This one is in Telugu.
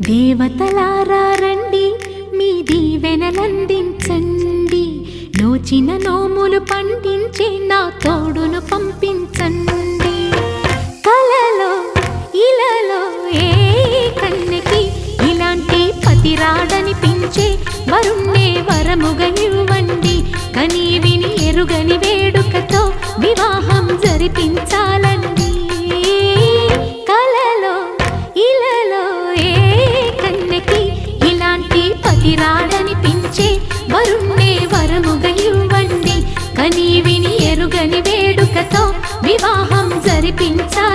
దేవతలారా రండి, మీ దీవెనలందించండి. నోచిన నోములు పండించే నా తోడును పంపించండి. కలలో ఇలలో ఏ కన్నెకి ఇలాంటి పతి రాడనిపించే వరుణ్ణే వరముగా ఇవ్వండి. కని విని ఎరుగని వేడుకతో వివాహం జరిపించాలండి. కలలో ఇలలో ఏ కన్నెకి ఇలాంటి పతి రాడనిపించే వరుణ్ణే వరముగా ఇవ్వండి. కని విని ఎరుగని వేడుకతో వివాహం జరిపించాలి.